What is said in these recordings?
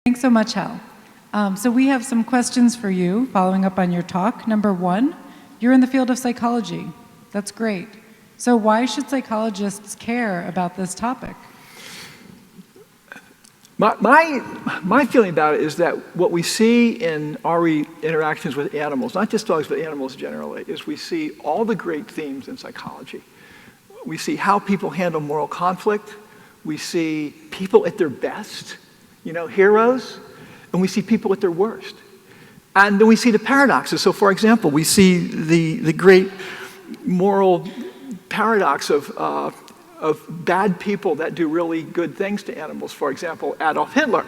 Thanks so much, Hal. So we have some questions for you following up on your talk. Number one, you're in the field of psychology. That's great. So why should psychologists care about this topic? My feeling about it is that what we see in our interactions with animals, not just dogs, but animals generally, is we see all the great themes in psychology. We see how people handle moral conflict. We see people at their best, heroes, and we see people at their worst. And then we see the paradoxes. So for example, we see the great moral paradox of bad people that do really good things to animals. For example, Adolf Hitler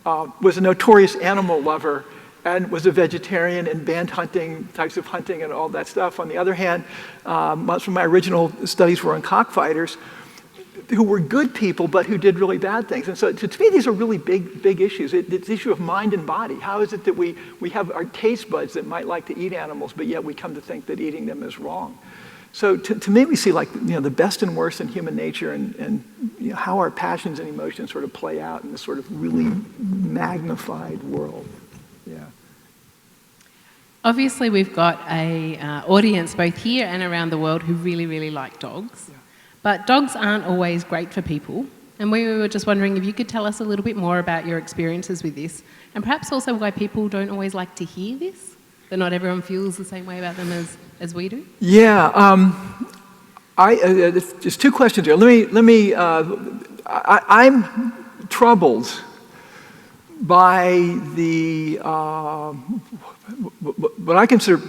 was a notorious animal lover and was a vegetarian and banned types of hunting and all that stuff. On the other hand, most of my original studies were on cockfighters who were good people but who did really bad things. And so to me, these are really big issues. It's the issue of mind and body. How is it that we have our taste buds that might like to eat animals, but yet we come to think that eating them is wrong? So to me, we see the best and worst in human nature and how our passions and emotions sort of play out in this sort of really magnified world. Yeah. Obviously, we've got a audience both here and around the world who really, really like dogs. Yeah. But dogs aren't always great for people. And we were just wondering if you could tell us a little bit more about your experiences with this, and perhaps also why people don't always like to hear this, that not everyone feels the same way about them as we do. Yeah, there's two questions here. I'm troubled by what I consider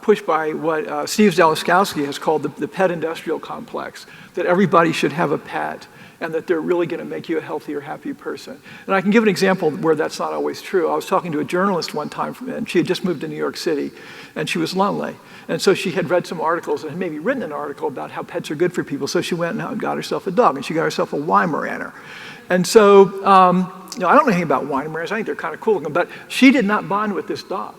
pushed by what Steve Zaleskowski has called the pet industrial complex, that everybody should have a pet and that they're really going to make you a healthier, happier person. And I can give an example where that's not always true. I was talking to a journalist one time, and she had just moved to New York City, and she was lonely. And so she had read some articles and had maybe written an article about how pets are good for people. So she went and got herself a dog, and she got herself a Weimaraner. And so, I don't know anything about Weimaraners. I think they're kind of cool looking, but she did not bond with this dog.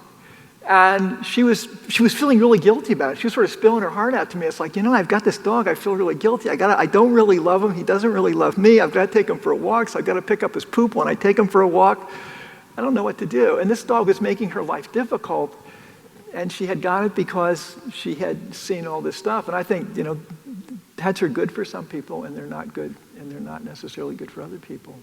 And she was feeling really guilty about it. She was sort of spilling her heart out to me. It's like, I've got this dog. I feel really guilty. I don't really love him. He doesn't really love me. I've got to take him for a walk, so I've got to pick up his poop when I take him for a walk. I don't know what to do. And this dog was making her life difficult. And she had got it because she had seen all this stuff. And I think, pets are good for some people, and they're not good, and they're not necessarily good for other people.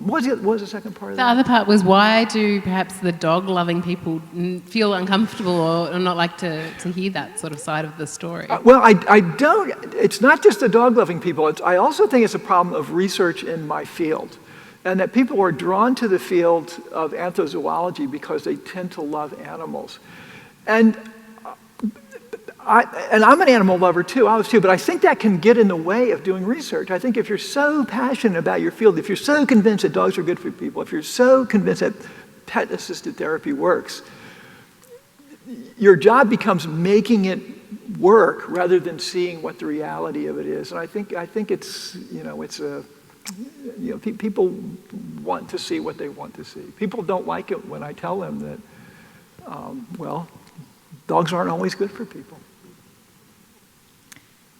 What was the second part of that? The other part was, why do perhaps the dog-loving people feel uncomfortable or not like to hear that sort of side of the story? Well, I don't. It's not just the dog-loving people. I also think it's a problem of research in my field, and that people are drawn to the field of anthozoology because they tend to love animals. And I'm an animal lover too, I was too, but I think that can get in the way of doing research. I think if you're so passionate about your field, if you're so convinced that dogs are good for people, if you're so convinced that pet-assisted therapy works, your job becomes making it work rather than seeing what the reality of it is. And I think it's, people want to see what they want to see. People don't like it when I tell them that, dogs aren't always good for people.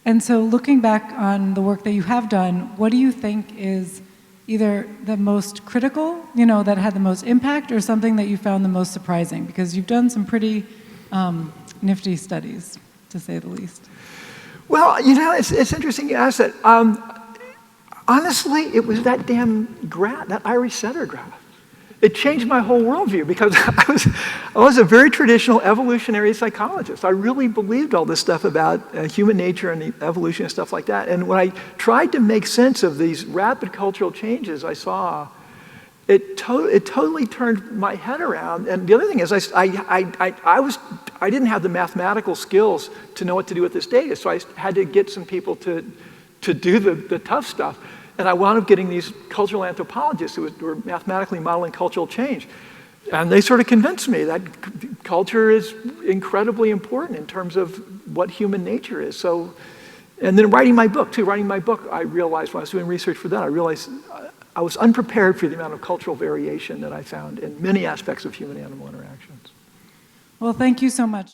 And so looking back on the work that you have done, what do you think is either the most critical, that had the most impact, or something that you found the most surprising? Because you've done some pretty nifty studies, to say the least. Well, it's interesting you asked that. Honestly, it was that damn graph, that Irish setter graph. It changed my whole worldview because I was a very traditional evolutionary psychologist. I really believed all this stuff about human nature and evolution and stuff like that. And when I tried to make sense of these rapid cultural changes I saw, it totally turned my head around. And the other thing is, I didn't have the mathematical skills to know what to do with this data, so I had to get some people to do the tough stuff. And I wound up getting these cultural anthropologists who were mathematically modeling cultural change. And they sort of convinced me that culture is incredibly important in terms of what human nature is. So, and then writing my book, I realized when I was doing research for that, I realized I was unprepared for the amount of cultural variation that I found in many aspects of human-animal interactions. Well, thank you so much.